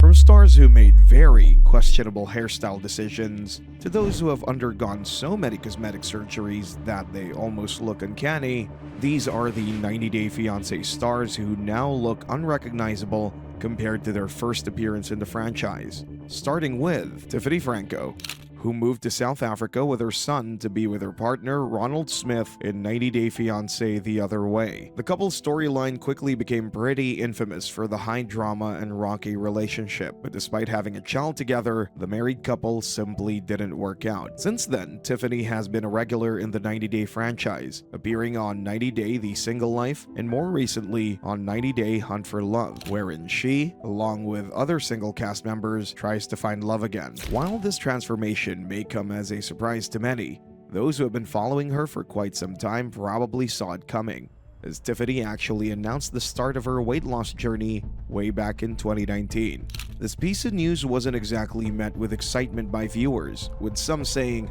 From stars who made very questionable hairstyle decisions to those who have undergone so many cosmetic surgeries that they almost look uncanny, these are the 90 Day Fiancé stars who now look unrecognizable compared to their first appearance in the franchise. Starting with Tiffany Franco, who moved to South Africa with her son to be with her partner Ronald Smith in 90 Day Fiancé The Other Way. The couple's storyline quickly became pretty infamous for the high drama and rocky relationship, but despite having a child together, the married couple simply didn't work out. Since then, Tiffany has been a regular in the 90 Day franchise, appearing on 90 Day The Single Life and more recently on 90 Day Hunt for Love, wherein she, along with other single cast members, tries to find love again. While this transformation may come as a surprise to many, those who have been following her for quite some time probably saw it coming, as Tiffany actually announced the start of her weight loss journey way back in 2019. This piece of news wasn't exactly met with excitement by viewers, with some saying,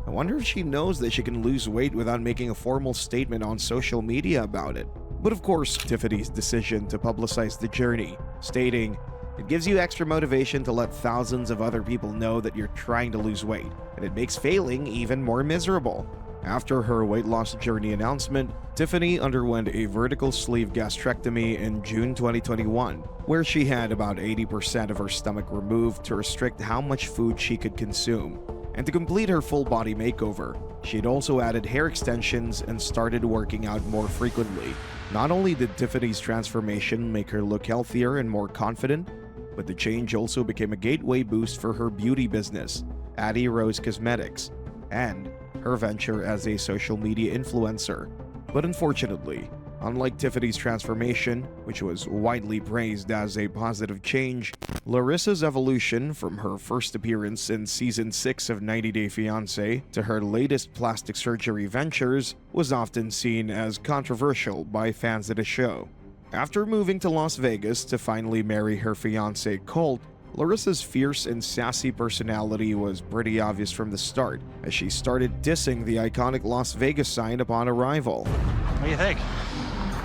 "I wonder if she knows that she can lose weight without making a formal statement on social media about it." But of course, Tiffany's decision to publicize the journey, stating, "It gives you extra motivation to let thousands of other people know that you're trying to lose weight, and it makes failing even more miserable." After her weight loss journey announcement, Tiffany underwent a vertical sleeve gastrectomy in June 2021, where she had about 80% of her stomach removed to restrict how much food she could consume. And to complete her full body makeover, she had also added hair extensions and started working out more frequently. Not only did Tiffany's transformation make her look healthier and more confident, but the change also became a gateway boost for her beauty business, Addie Rose Cosmetics, and her venture as a social media influencer. But unfortunately, unlike Tiffany's transformation, which was widely praised as a positive change, Larissa's evolution from her first appearance in Season 6 of 90 Day Fiancé to her latest plastic surgery ventures was often seen as controversial by fans of the show. After moving to Las Vegas to finally marry her fiancé Colt, Larissa's fierce and sassy personality was pretty obvious from the start, as she started dissing the iconic Las Vegas sign upon arrival. What do you think?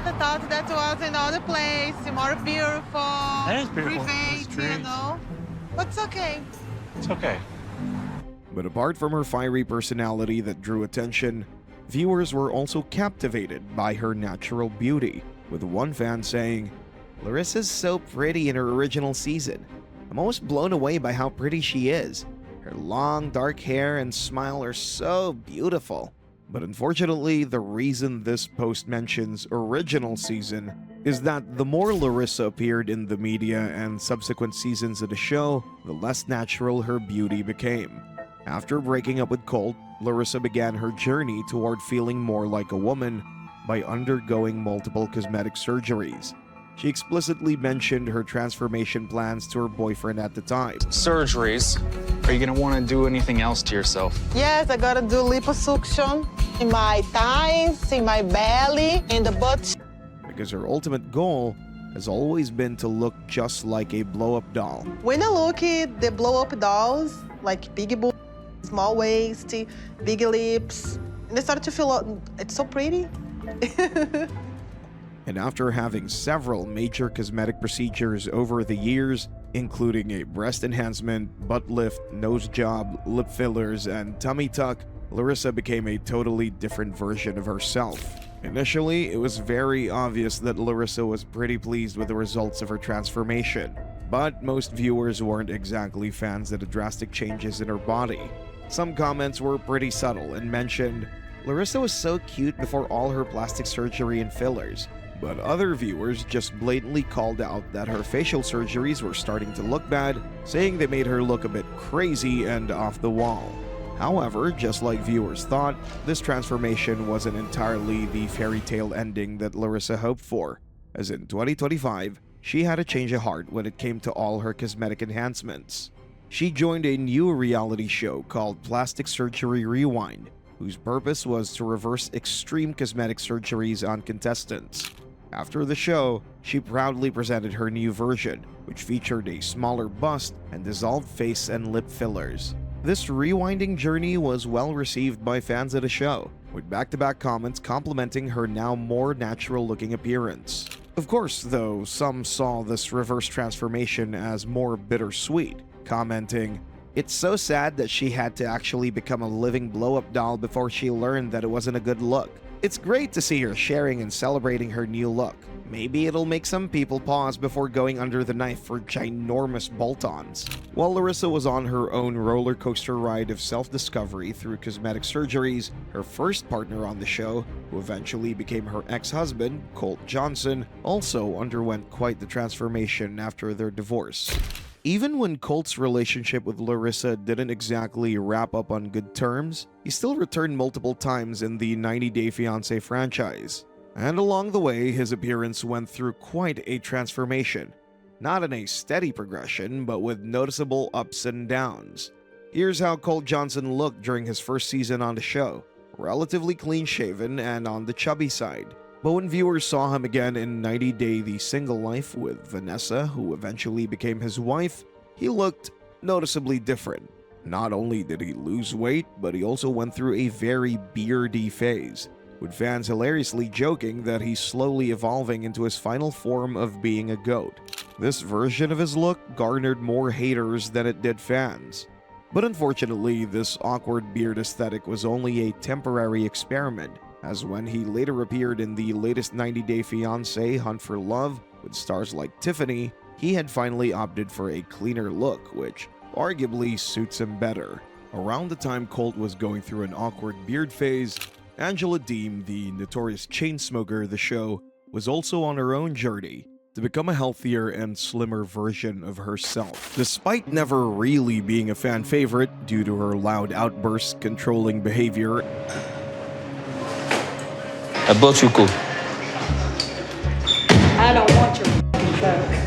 I thought that was another place, more beautiful. That is beautiful. Private, It's true. you know. But it's okay. It's okay. But apart from her fiery personality that drew attention, viewers were also captivated by her natural beauty, with one fan saying, "Larissa's so pretty in her original season. I'm almost blown away by how pretty she is. Her long, dark hair and smile are so beautiful." But unfortunately, the reason this post mentions original season is that the more Larissa appeared in the media and subsequent seasons of the show, the less natural her beauty became. After breaking up with Colt, Larissa began her journey toward feeling more like a woman by undergoing multiple cosmetic surgeries. She explicitly mentioned her transformation plans to her boyfriend at the time. Surgeries. Are you gonna wanna do anything else to yourself? Yes, I gotta do liposuction in my thighs, in my belly, in the butt. Because her ultimate goal has always been to look just like a blow-up doll. When I look at the blow-up dolls, like big boobs, small waist, big lips, and I start to feel, it's so pretty. And after having several major cosmetic procedures over the years, including a breast enhancement, butt lift, nose job, lip fillers, and tummy tuck, Larissa became a totally different version of herself. Initially, it was very obvious that Larissa was pretty pleased with the results of her transformation, but most viewers weren't exactly fans of the drastic changes in her body. Some comments were pretty subtle and mentioned, "Larissa was so cute before all her plastic surgery and fillers." But other viewers just blatantly called out that her facial surgeries were starting to look bad, saying they made her look a bit crazy and off the wall. However, just like viewers thought, this transformation wasn't entirely the fairy tale ending that Larissa hoped for, as in 2025, she had a change of heart when it came to all her cosmetic enhancements. She joined a new reality show called Plastic Surgery Rewind, whose purpose was to reverse extreme cosmetic surgeries on contestants. After the show, she proudly presented her new version, which featured a smaller bust and dissolved face and lip fillers. This rewinding journey was well received by fans of the show, with back-to-back comments complimenting her now more natural-looking appearance. Of course, though, some saw this reverse transformation as more bittersweet, commenting, "It's so sad that she had to actually become a living blow-up doll before she learned that it wasn't a good look. It's great to see her sharing and celebrating her new look. Maybe it'll make some people pause before going under the knife for ginormous bolt-ons." While Larissa was on her own roller coaster ride of self-discovery through cosmetic surgeries, her first partner on the show, who eventually became her ex-husband, Colt Johnson, also underwent quite the transformation after their divorce. Even when Colt's relationship with Larissa didn't exactly wrap up on good terms, he still returned multiple times in the 90 Day Fiancé franchise. And along the way, his appearance went through quite a transformation. Not in a steady progression, but with noticeable ups and downs. Here's how Colt Johnson looked during his first season on the show. Relatively clean-shaven and on the chubby side. But when viewers saw him again in 90 Day The Single Life with Vanessa, who eventually became his wife, he looked noticeably different. Not only did he lose weight, but he also went through a very beardy phase, with fans hilariously joking that he's slowly evolving into his final form of being a goat. This version of his look garnered more haters than it did fans. But unfortunately, this awkward beard aesthetic was only a temporary experiment, as when he later appeared in the latest 90 Day Fiancé Hunt for Love with stars like Tiffany, he had finally opted for a cleaner look, which arguably suits him better. Around the time Colt was going through an awkward beard phase, Angela Deem, the notorious chain smoker of the show, was also on her own journey to become a healthier and slimmer version of herself. Despite never really being a fan favorite due to her loud outbursts, controlling behavior, I bought you cool. I don't want your fuck.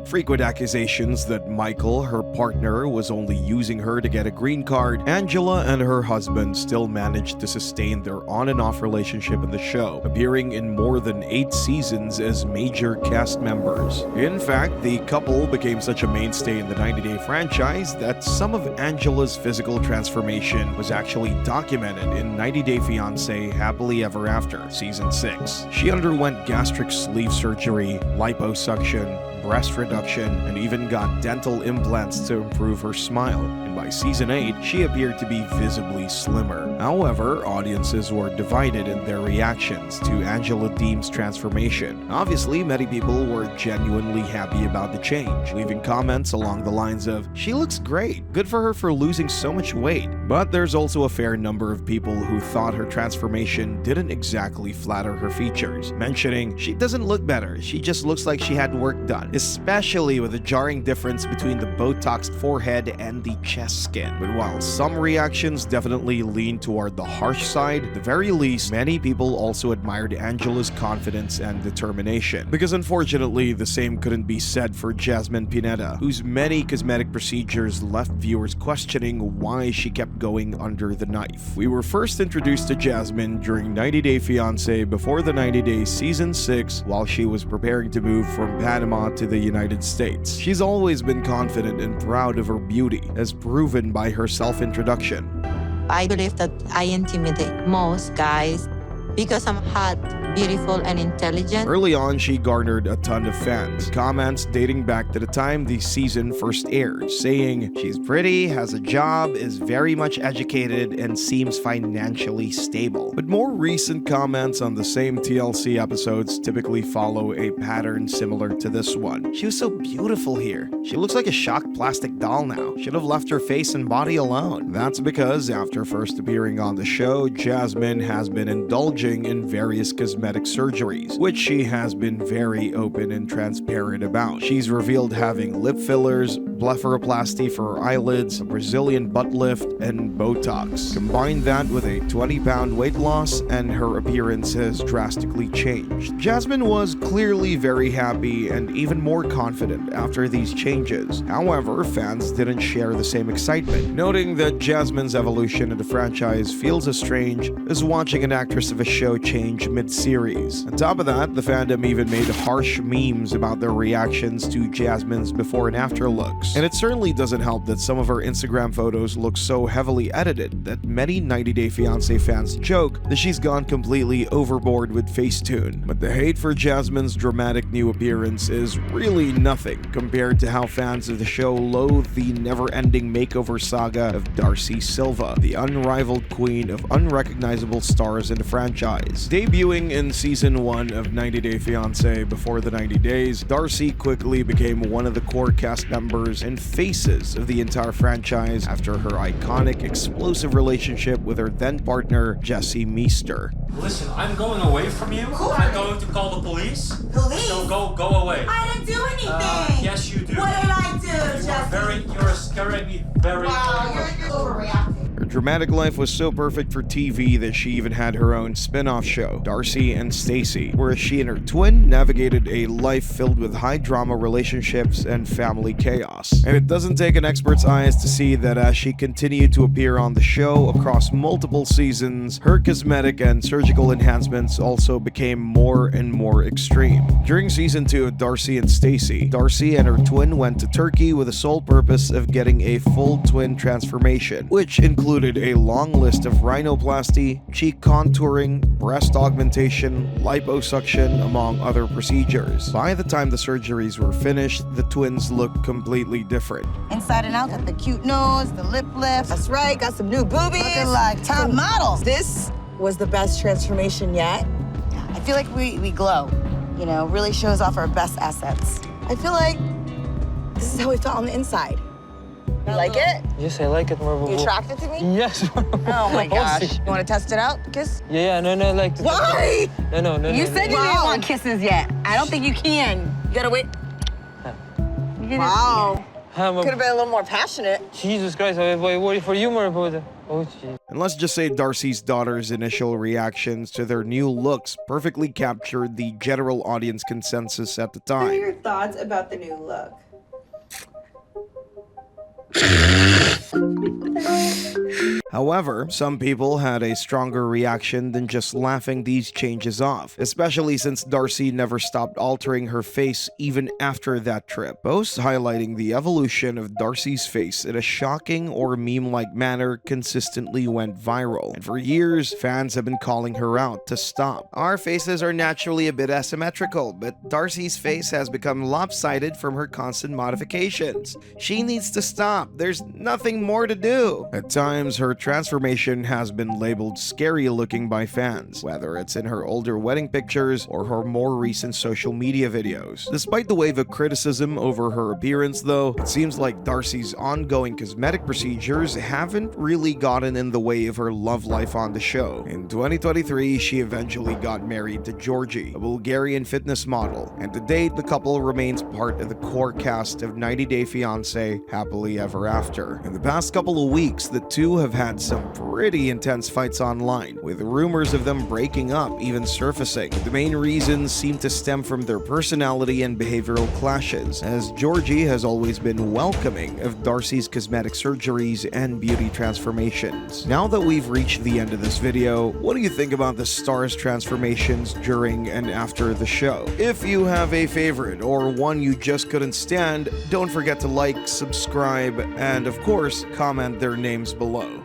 and frequent accusations that Michael, her partner, was only using her to get a green card, Angela and her husband still managed to sustain their on and off relationship in the show, appearing in more than 8 seasons as major cast members. In fact, the couple became such a mainstay in the 90 Day franchise that some of Angela's physical transformation was actually documented in 90 Day Fiancé Happily Ever After, Season 6. She underwent gastric sleeve surgery, liposuction, breast reduction, and even got dental implants to improve her smile, and by Season 8, she appeared to be visibly slimmer. However, audiences were divided in their reactions to Angela Deem's transformation. Obviously, many people were genuinely happy about the change, leaving comments along the lines of, "She looks great, good for her for losing so much weight." But there's also a fair number of people who thought her transformation didn't exactly flatter her features, mentioning, "She doesn't look better, she just looks like she had work done," especially with the jarring difference between the Botoxed forehead and the chest skin. But while some reactions definitely leaned toward the harsh side, at the very least, many people also admired Angela's confidence and determination. Because unfortunately, the same couldn't be said for Jasmine Pineda, whose many cosmetic procedures left viewers questioning why she kept going under the knife. We were first introduced to Jasmine during 90 Day Fiancé before the 90 Day Season 6 while she was preparing to move from Panama to the United States. She's always been confident and proud of her beauty, as proven by her self-introduction. I believe that I intimidate most guys because I'm hot, beautiful, and intelligent. Early on, she garnered a ton of fans, comments dating back to the time the season first aired, saying she's pretty, has a job, is very much educated, and seems financially stable. But more recent comments on the same TLC episodes typically follow a pattern similar to this one. "She was so beautiful here. She looks like a shocked plastic doll now. Should have left her face and body alone." That's because after first appearing on the show, Jasmine has been indulging in various cosmetic surgeries, which she has been very open and transparent about. She's revealed having lip fillers, blepharoplasty for her eyelids, a Brazilian butt lift, and Botox. Combine that with a 20-pound weight loss, and her appearance has drastically changed. Jasmine was clearly very happy and even more confident after these changes. However, fans didn't share the same excitement, noting that Jasmine's evolution in the franchise feels as strange as watching an actress of a show change mid-series. On top of that, the fandom even made harsh memes about their reactions to Jasmine's before and after looks. looks. And it certainly doesn't help that some of her Instagram photos look so heavily edited that many 90 Day Fiancé fans joke that she's gone completely overboard with Facetune. But the hate for Jasmine's dramatic new appearance is really nothing compared to how fans of the show loathe the never-ending makeover saga of Darcey Silva, the unrivaled queen of unrecognizable stars in the franchise. Debuting in season 1 of 90 Day Fiancé before the 90 days, Darcey quickly became one of the core cast members and faces of the entire franchise after her iconic, explosive relationship with her then partner, Jesse Meester. Listen, I'm going away from you. I'm going to call the police. Police? So go away. I didn't do anything. Yes, you do. What did I do, You're scaring me very. Wow, you're overreacting. Her dramatic life was so perfect for TV that she even had her own spin-off show, Darcey and Stacey, where she and her twin navigated a life filled with high-drama relationships and family chaos. And it doesn't take an expert's eyes to see that as she continued to appear on the show across multiple seasons, her cosmetic and surgical enhancements also became more and more extreme. During season 2 of Darcey and Stacey, Darcey and her twin went to Turkey with the sole purpose of getting a full twin transformation, which included a long list of rhinoplasty, cheek contouring, breast augmentation, liposuction, among other procedures. By the time the surgeries were finished, the twins looked completely different. Inside and out, got the cute nose, the lip lift. That's right, got some new boobies. Looking like top models. This was the best transformation yet. I feel like we glow. You know, really shows off our best assets. I feel like this is how we felt on the inside. You like it? Yes, I like it more. You attracted to me? Yes. Oh my gosh. You want to test it out? Kiss? Yeah, no, like. Why? No. You said you didn't want kisses yet. I don't think you can. You gotta wait. Wow. Could have been a little more passionate. Jesus Christ, I worry for you more about it. Oh, jeez. And let's just say Darcey's daughter's initial reactions to their new looks perfectly captured the general audience consensus at the What are time. your thoughts about the new look? However, some people had a stronger reaction than just laughing these changes off, especially since Darcey never stopped altering her face even after that trip. Posts highlighting the evolution of Darcey's face in a shocking or meme-like manner consistently went viral, and for years, fans have been calling her out to stop. Our faces are naturally a bit asymmetrical, but Darcey's face has become lopsided from her constant modifications. She needs to stop. There's nothing more to do. At times, her transformation has been labeled scary looking by fans, whether it's in her older wedding pictures or her more recent social media videos. Despite the wave of criticism over her appearance though, it seems like Darcey's ongoing cosmetic procedures haven't really gotten in the way of her love life on the show. In 2023, she eventually got married to Georgie, a Bulgarian fitness model, and to date, the couple remains part of the core cast of 90 Day Fiancé Happily Ever After. In the past couple of weeks, the two have had some pretty intense fights online, with rumors of them breaking up even surfacing. The main reasons seem to stem from their personality and behavioral clashes, as Georgie has always been welcoming of Darcey's cosmetic surgeries and beauty transformations. Now that we've reached the end of this video, what do you think about the stars' transformations during and after the show? If you have a favorite or one you just couldn't stand, don't forget to like, subscribe, and of course, comment their names below.